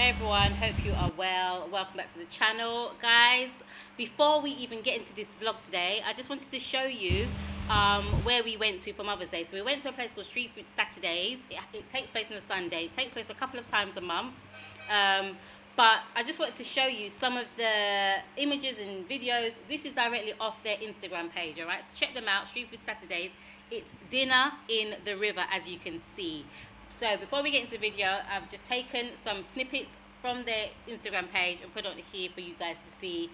Hey everyone, hope you are well. Welcome back to the channel, guys. Before we even get into this vlog today, I just wanted to show you where we went to for Mother's Day. So we went to a place called Street Food Saturdays. It takes place on a Sunday. It takes place a couple of times a month. But I just wanted to show you some of the images and videos. This is directly off their Instagram page, all right? So check them out, Street Food Saturdays. It's dinner in the river, as you can see. So before we get into the video, I've just taken some snippets from their Instagram page and put it on here for you guys to see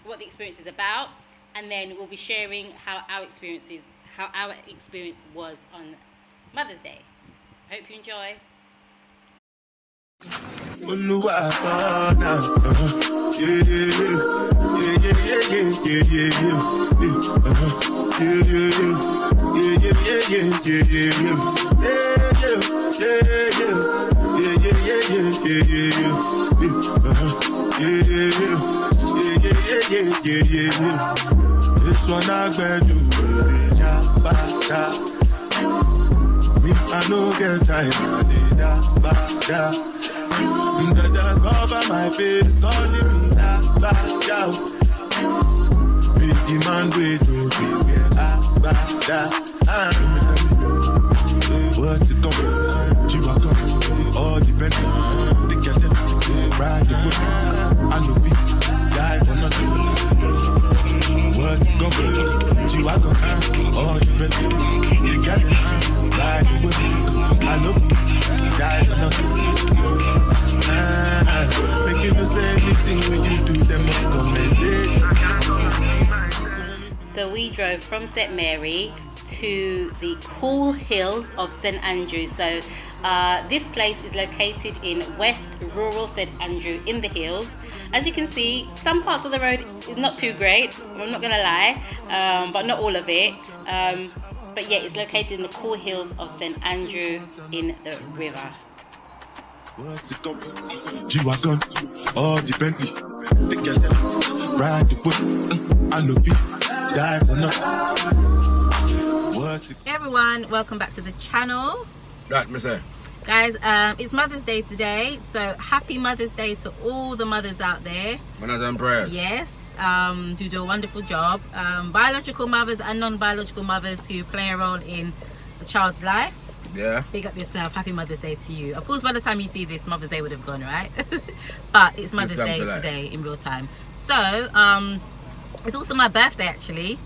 what the experience is about, and then we'll be sharing how our experience was on Mother's Day. Hope you enjoy. This one I grab you me, I no get time. Dada cover my face, calling me back out. Big man, we don't what's it going? G-Wagon, all depending. They get them, ride the boat. I know we die for nothing. What's it going? G-Wagon, all depending. They get them, ride the boat. I know we die for nothing. Making you say anything when you do, they must commend. So we drove from St. Mary to the cool hills of St. Andrew. So this place is located in West Rural St. Andrew in the hills. As you can see, some parts of the road is not too great, I'm not gonna lie, but not all of it. But yeah, it's located in the cool hills of St. Andrew in the river. What's it going? G-Wagon, all the Bentley. They get them, ride the whip. I know people die for nothing. What's it? Hey everyone, welcome back to the channel. Right, Miss A. Guys, it's Mother's Day today, so happy Mother's Day to all the mothers out there. Manners and prayers. Yes, who do a wonderful job. Biological mothers and non-biological mothers who play a role in a child's life. Yeah. Big up yourself. Happy Mother's Day to you. Of course, by the time you see this, Mother's Day would have gone, right? But it's Mother's Day today in real time. So, it's also my birthday actually.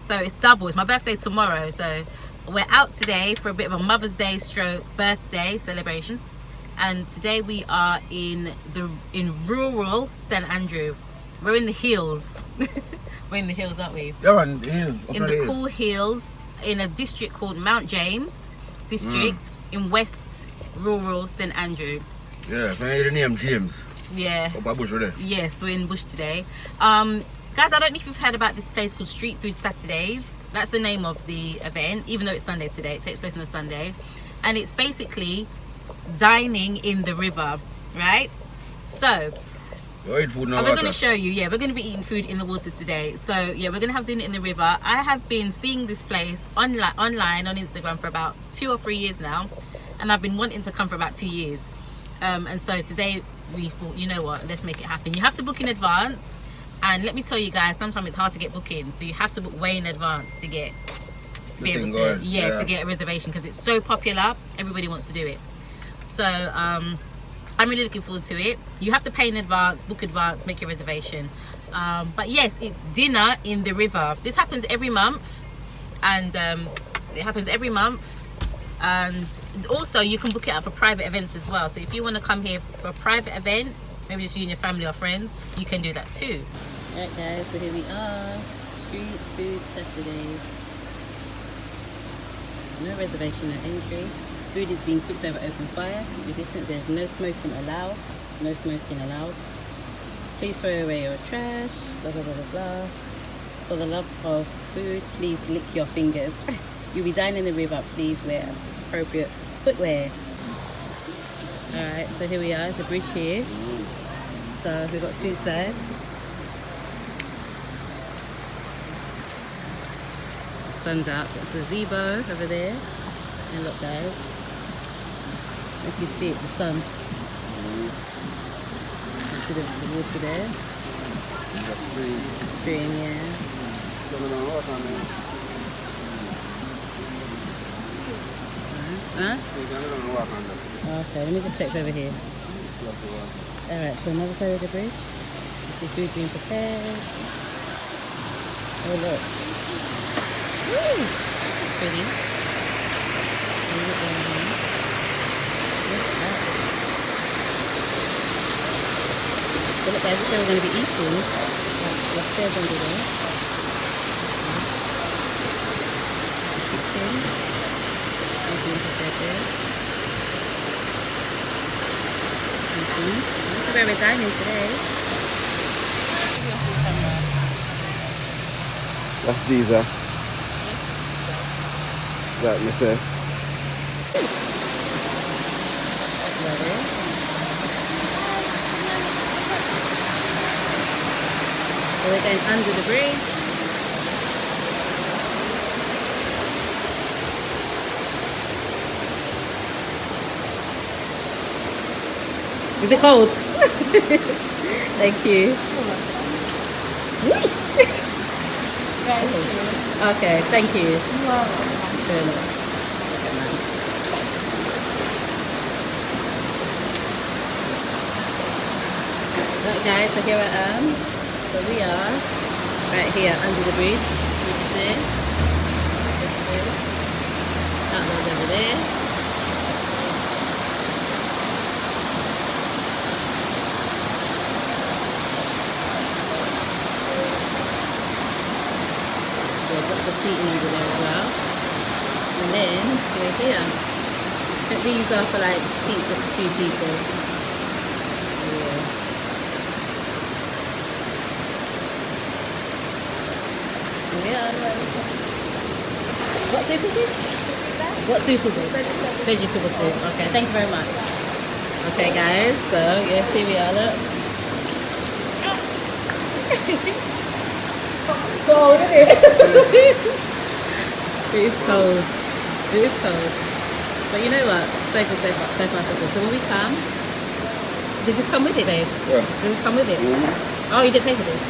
So it's double. It's my birthday tomorrow. So we're out today for a bit of a Mother's Day stroke birthday celebrations. And today we are in rural St. Andrew. We're in the hills. We're in the hills, aren't we? You're on the hill. In the cool hills in a district called Mount James district in West Rural St. Andrew. Yeah, can I hear the name James? Yeah. Up at Bush today. Yes, we're in Bush today. Guys, I don't know if you've heard about this place called Street Food Saturdays. That's the name of the event, even though it's Sunday today. It takes place on a Sunday. And it's basically dining in the river, right? So, You eat food now. we're going to show you, yeah, we're going to be eating food in the water today. So, yeah, we're going to have dinner in the river. I have been seeing this place online on Instagram for about 2 or 3 years now. And I've been wanting to come for about 2 years. And so today we thought, you know what, let's make it happen. You have to book in advance. And let me tell you guys, sometimes it's hard to get bookings. So you have to book way in advance to be able to, to get a reservation, because it's so popular. Everybody wants to do it. So, I'm really looking forward to it. You have to pay in advance, book advance, make your reservation. But yes, it's dinner in the river. This happens every month, and it happens every month. And also, you can book it out for private events as well. So if you want to come here for a private event, maybe just you and your family or friends, you can do that too. Right, guys, so here we are, Street Food Saturdays. No reservation at entry. Food is being cooked over open fire. There's no smoking allowed. No smoking allowed. Please throw away your trash. Blah blah blah blah blah. For the love of food, please lick your fingers. You'll be dining in the river. Please wear appropriate footwear. All right, so here we are. It's a bridge here. So we've got two sides. The sun's out. There's a gazebo over there. And look, guys. If you see it, the sun. see the water there. Stream, yeah. Huh? Okay, let me just check over here. Alright, so another side of the bridge. This is food being prepared. Oh look. Woo! Pretty. Look at that. So look guys, this is where we're going to be eating. The stairs under there. The kitchen. Being prepared there. This is where we're dining today. That's Visa. That me say. So we're going under the bridge. Is it cold? Thank you. Okay, thank you. Right guys, so here I am. So we are right here under the bridge. You can see. Outlaws over there. The seating over there as well, and then we're here. But these are for like seats of 2 people. Yeah. What soup is it? What soup is it? Vegetable soup. Okay, thank you very much. Okay guys, so yes, here we are, look. Cold, isn't it? It is cold. It is cold. But you know what? So good, so far, so good. So when we come, did this come with it, babe? Yeah. Did this come with it? Mm-hmm. Oh, you didn't pay for this?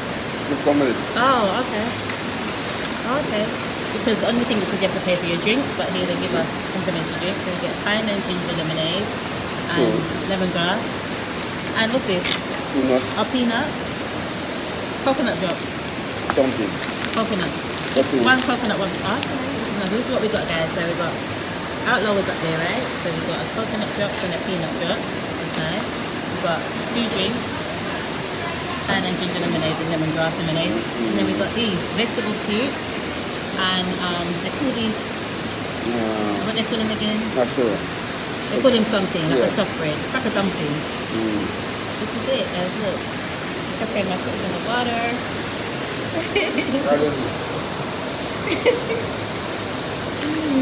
Just come with it. Oh, okay. Oh, okay. Because the only thing is you have to pay for your drink, but here they give us complimentary drink. So we get pine and ginger lemonade and lemongrass. And what's this? Peanuts. Oh, peanuts. Coconut drops. Something. Coconut. One coconut, one. Oh, no, this is what we got, guys. So we got Outlaw was up there, right? So we got a coconut drops and a peanut drops. Okay. We got 2 drinks, pine and ginger lemonade and lemongrass lemonade. And then we got these vegetable soup and they call these. What they call them again? Not sure. They call them something like a soft bread. It's like a dumpling. This is it, guys. Look. Okay, my foot is in the water.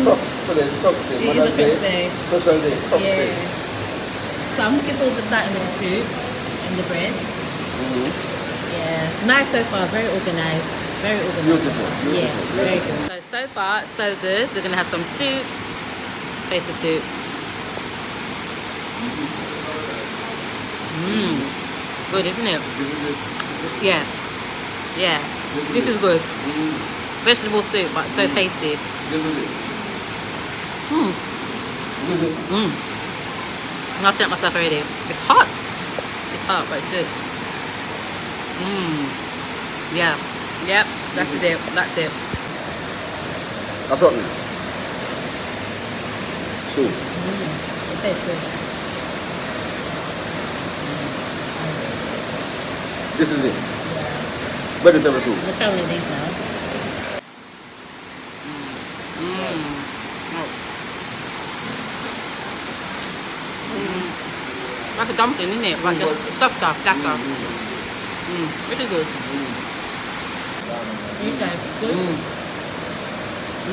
Mother's Day. Special day. Yeah. So I'm looking forward to starting with the soup and the bread. Yeah. Nice so far. Very organized. Very organized. Beautiful. Yeah. Very good. So far, so good. We're gonna have some soup. Taste the soup. Good, isn't it? Yeah. Yeah. This is good. Vegetable soup, but so tasty. I set myself already. It's hot. It's hot, but it's good. Yeah. Yep. That is it. That's it. That's what now? Soup. It tastes good. This is it. Vegetable soup. We're throwing these now. Like a dumpling, isn't it? Like just softer, flatter. Really good. You guys, good?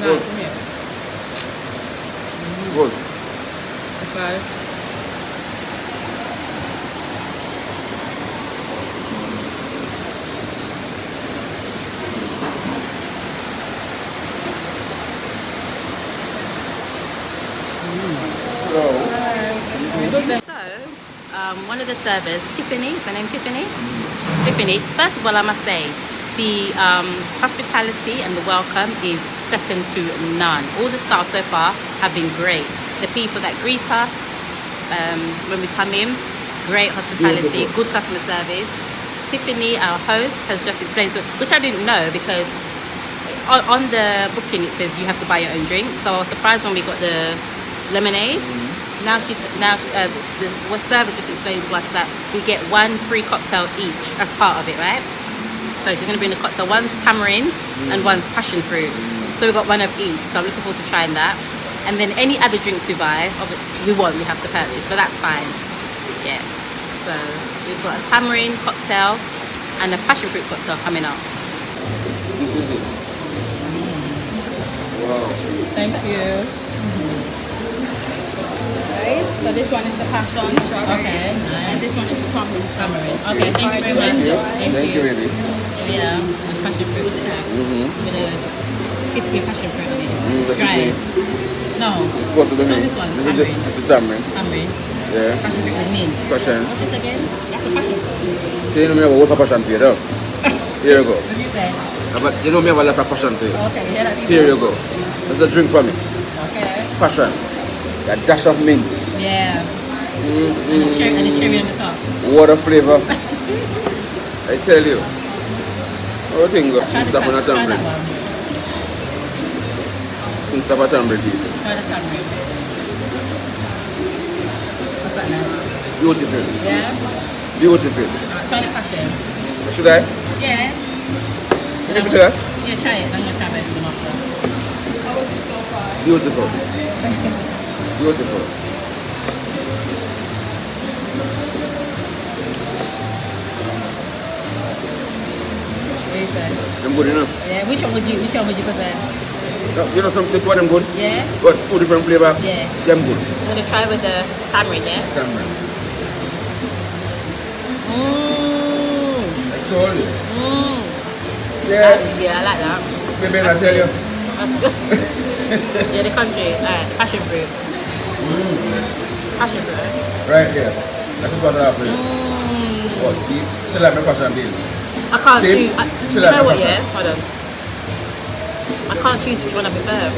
Nice, isn't it? Good. Okay. So, one of the servers, Tiffany. Is her name Tiffany? Tiffany. First of all, I must say, the hospitality and the welcome is second to none. All the staff so far have been great. The people that greet us when we come in, great hospitality, good customer service. Tiffany, our host, has just explained to us, which I didn't know because on the booking it says you have to buy your own drink. So I was surprised when we got the lemonade. Now the server just explained to us that we get 1 free cocktail each as part of it, right? So she's going to bring the cocktail. One's tamarind and one's passion fruit. So we got 1 of each. So I'm looking forward to trying that. And then any other drinks we buy, we have to purchase, but that's fine. Yeah. So we've got a tamarind cocktail and a passion fruit cocktail coming up. This is it. Wow. Thank you. Right. So this one is the passion. Okay. And this one is the tamarind. Okay. Thank you very much. Thank you, baby. Yeah. And passion fruit with that. With a crispy passion fruit on it. Dry. No. It's supposed to be mint. This one. This is tamarind. Tamarind. Yeah. Passion fruit with mint. Passion. What's this again? That's a passion fruit. So you know me have a water passion for you, though. Here you go. What did you say? But you know me have a lot of passion for you. Okay. Yeah, that Here you go. That's a drink for me. Okay. Passion. A dash of mint. Yeah. And the cherry on the top. Water flavor. I tell you. What thing go? Try Stuff on a that tamarind. one. Stuff on a tamarind. Try the tamarind. What's that now? Beautiful. Yeah? Beautiful. Try the passion. Should I? Yeah. Can you do that? Yeah, try it. I'm going to try both of them after. Beautiful. Beautiful. What do you say? I'm good enough. Yeah, which one would you prefer? No, you know something, the two of them good? Yeah? But 2 different flavor? Yeah. Them good. I'm going to try with the tamarind, yeah? Tamarind. Mmm. I told you. Mmm. Yeah. Yeah, I like that. Baby, I tell you. That's good. Yeah, the country. Alright, passion fruit. Passion fruit, right? Right here. That's what I have for you. What? She like my passion deal. I can't See? choose. She You like know my what, passion. yeah? Hold on. I can't choose which one I prefer.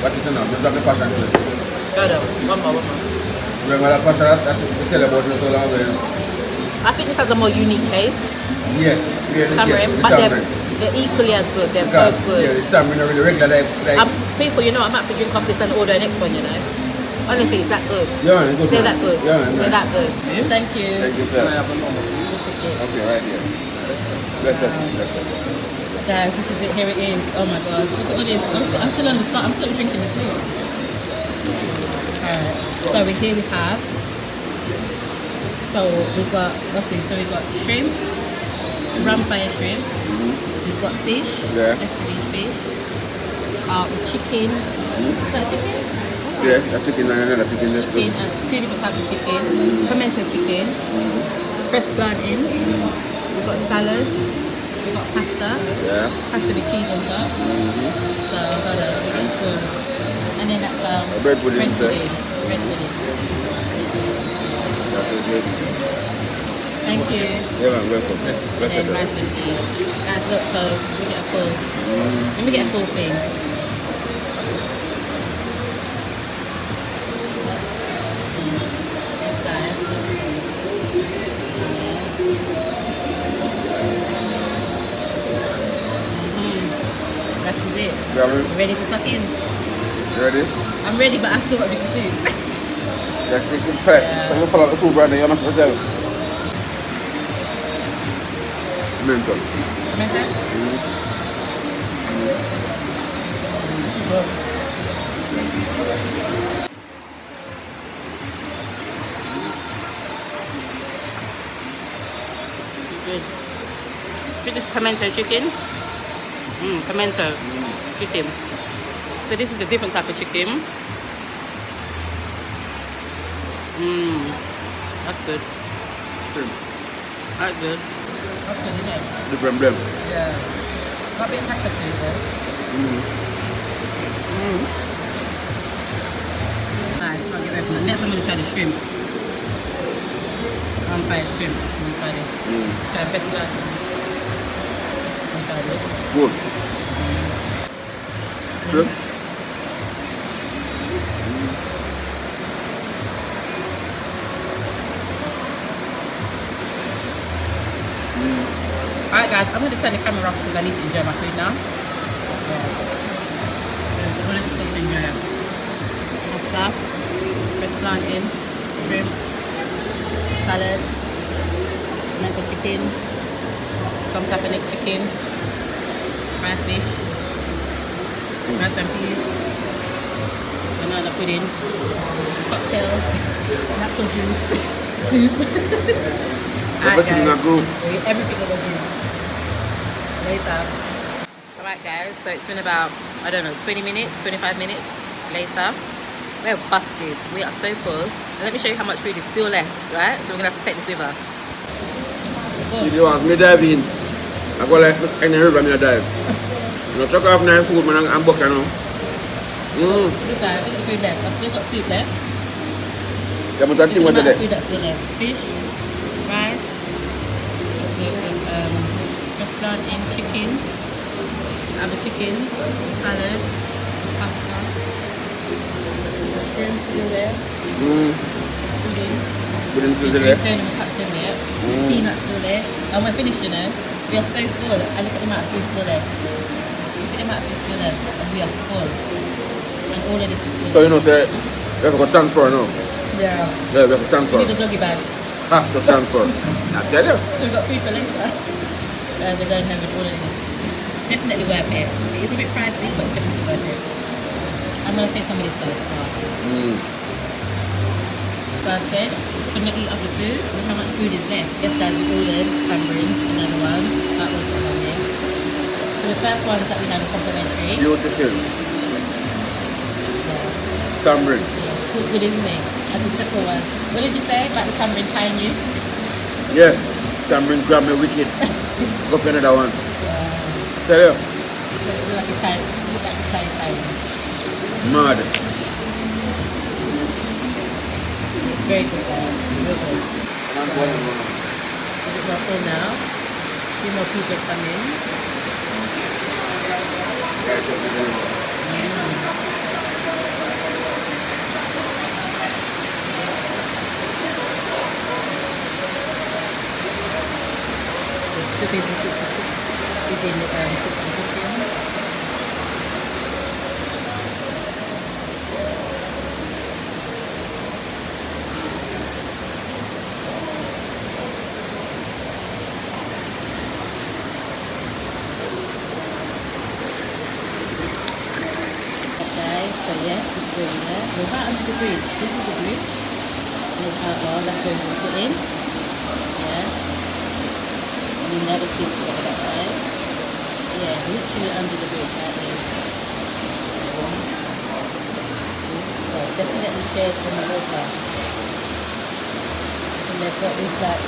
What is it now? Just like my passion deal. Hold on. One more. Remember that passion that you tell about it so long ago? I think this has a more unique taste. Yes. Yeah, Tamarind, yes, but the tamarind. they're equally as good. They're Yeah, both good. the tamarind are really regular like People, you know, I'm about to drink off this and order the next one, you know. Honestly, it's that good. yeah, it's good. They're that good. Yeah, They're that good. Thank you. Thank you, sir. Good ticket. Okay, right here. Bless it. Guys, this is it. Here it is. Oh my god. Look at all this. I'm still on the start. I'm still drinking the soup. Alright. So here we have. So we've got, what's this? So we've got shrimp, rum fire shrimp. We've got fish. Yeah. Estivage fish. Chicken. Is that chicken? Yeah, that chicken and another chicken. Let's Chicken, go. 2 different types of chicken. Pimento chicken. Pressed plantain. We've got salad. We've got pasta. Yeah. Pasta with cheese on top. So hold on, we get full. And then that's bread pudding, bread sir. pudding. Bread pudding. That is good. Thank you. Yeah, man, welcome. Bless And it. then rice and beans. Guys, look, so we get a full. Let me get a full thing. Yes, guys. That is it. You Ready to suck in? ready? I'm ready, but I still got to drink the soup. Yeah, chicken fat. Yeah. I'm going to follow the soup right now. You're not going to tell. Mental. Good. This is pimento chicken. Pimento chicken. So this is a different type of chicken. That's good. Shrimp. That's good. That's good, isn't it? Different blend. Yeah. Got a bit of pepper to it though. Nice. get ready for that. Next I'm gonna try the shrimp. I'm trying shrimp. I'm gonna try this. Try best of luck. I'm gonna try this. Good. Good. Alright guys, I'm going to turn the camera off because I need to enjoy my food now. I wanted to enjoy it. Pasta, red plantain, shrimp, salad, tomato chicken, some type of next chicken, fried fish, rice and peas, banana pudding, cocktails, natural juice, soup. Everything in a group. Everything in a group. Later. Alright guys, so it's been about, I don't know, 20 minutes, 25 minutes later. We're busted. We are so full. And let me show you how much food is still left, right? So we're going to have to take this with us. If you want me to dive in, I go like in the river, I'm going to dive. You know, chuck off 9 food, man, I'm bucking now. Look guys, look at the food left. I've still got soup left. Yeah, but that thing went there. Food that's still left. Fish, rice, just plantain, chicken, other chicken, salad, pasta, shrimp still there, pudding, Still there. don't even touch them yet, peanuts still there, and we're finished, you know. We are so full, and look at the amount of food still there. Look at the amount of food still there, and we are full. And all of this is still So, you know, say, we have to go transfer now. yeah. Yeah, we have to transfer. We need a doggy bag. Have to transfer. I tell you. We've got food for later. We're going home with all of this. Definitely worth it. It is a bit pricey, but it's definitely worth it. I'm going to say some of this stuff as well. So I said, I'm going to eat up the food. Look how much food is left. Yes guys, we ordered tamarind, another one. That was the one here. So the first one that we had was complimentary. Beautiful. Tamarind. It's good, isn't it? That's the second one. What did you say about the tamarind tying you? Yes, tamarind grab me wicked. Go for another one. Tell you. Like a tie. Like a tie. Mad. It's very good guys. Very good. It's more full now. A few more people come in. Two people is in the kitchen. Okay, so yes, it's going there. We're right under the bridge. This is the bridge. There's outlaw, that's where we'll sit in. Yeah. You never see it over that side. Yeah, literally under the bridge, right there. So definitely chairs from the water. And they've got this like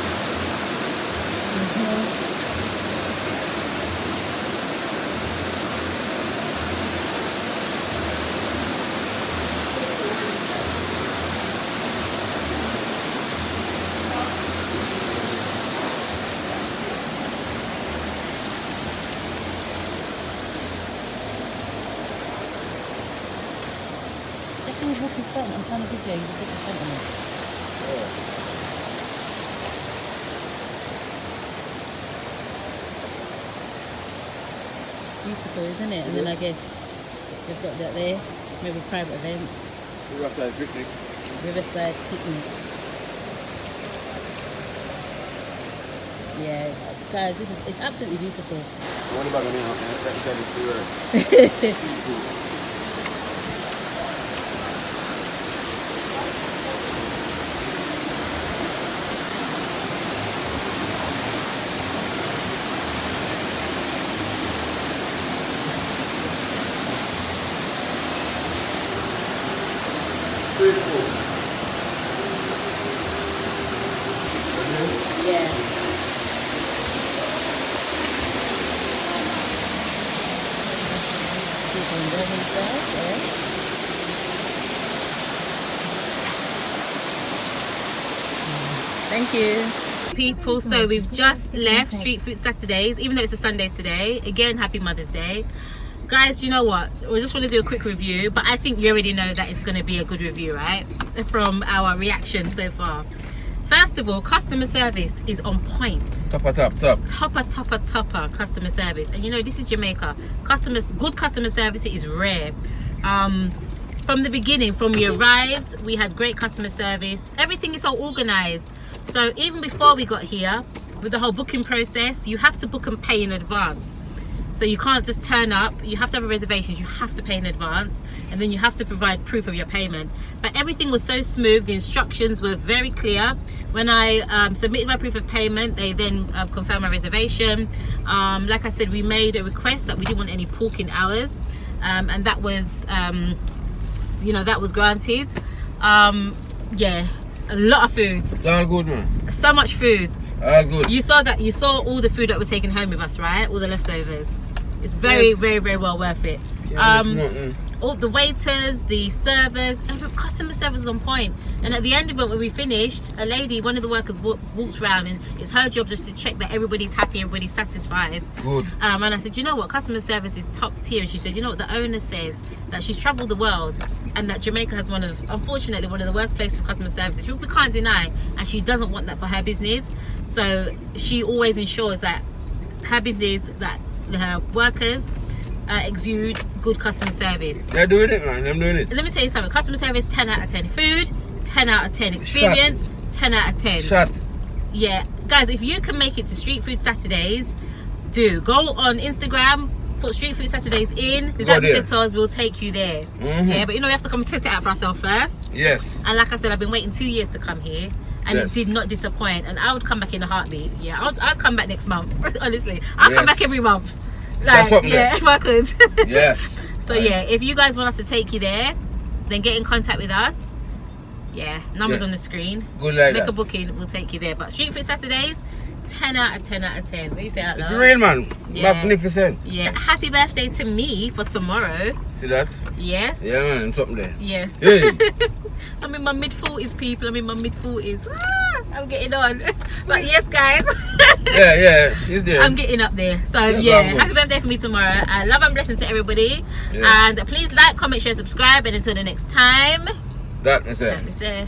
definitely walk in front. I'm trying to video you, just look in front of me. Beautiful, isn't it? And then I guess they've got that there, maybe private events. Riverside picnic. Riverside picnic. Yeah, guys, it's absolutely beautiful. What about the name? Yeah. People enjoy themselves, yeah. Thank you. People, so we've just left Street Food Saturdays, even though it's a Sunday today. Again, happy Mother's Day. Guys, you know what? We just want to do a quick review, but I think you already know that it's going to be a good review, right? From our reaction so far. First of all, customer service is on point. Topper customer service. And you know, this is Jamaica. Good customer service is rare. From the beginning, from we arrived, we had great customer service. Everything is so organized. So even before we got here, with the whole booking process, you have to book and pay in advance. So you can't just turn up, you have to have a reservation, you have to pay in advance, and then you have to provide proof of your payment. But everything was so smooth, the instructions were very clear. When I submitted my proof of payment, they then confirmed my reservation. Like I said, we made a request that we didn't want any porking hours, and that was, you know, that was granted. Yeah, a lot of food. It's all good, man. So much food. All good. You saw all the food that we're taking home with us, right? All the leftovers. It's very, very well worth it. All the waiters, the servers, customer service was on point. And at the end of it, when we finished, a lady, one of the workers walked around, and it's her job just to check that everybody's happy, everybody's satisfied. Good. And I said, you know what, customer service is top tier. And she said, you know what, the owner says that she's traveled the world and that Jamaica has unfortunately one of the worst places for customer service. We can't deny, and she doesn't want that for her business. So she always ensures that her business, that her workers exude good customer service. They're doing it, man. I'm doing it. Let me tell you something. Customer service, 10 out of 10. Food, 10 out of 10. Experience, Shut. 10 out of 10. Shut. Yeah. Guys, if you can make it to Street Food Saturdays, do. Go on Instagram, put Street Food Saturdays in. The Dabbitors will take you there. Yeah, but you know, we have to come and test it out for ourselves first. Yes. And like I said, I've been waiting 2 years to come here. And it did not disappoint. And I would come back in a heartbeat. Yeah, I'd come back next month. Honestly, I'll come back every month. Like, yeah, if I could. Yes. So yeah, if you guys want us to take you there, then get in contact with us. Yeah, numbers on the screen. Good like Make that. a booking, we'll take you there. But Street Food Saturdays, 10 out of 10 out of 10. What do you say out loud? It's real, man. Yeah. Magnificent. Yeah. Happy birthday to me for tomorrow. See that? Yes. Yeah, man. Something there. Yes. Hey. I'm in my mid-40s, people. I'm in my mid-40s. I'm getting on. But yes, guys. Yeah, she's there. I'm getting up there. So yeah, happy birthday for me tomorrow. Love and blessings to everybody. Yes. And please like, comment, share, subscribe. And until the next time. That is it.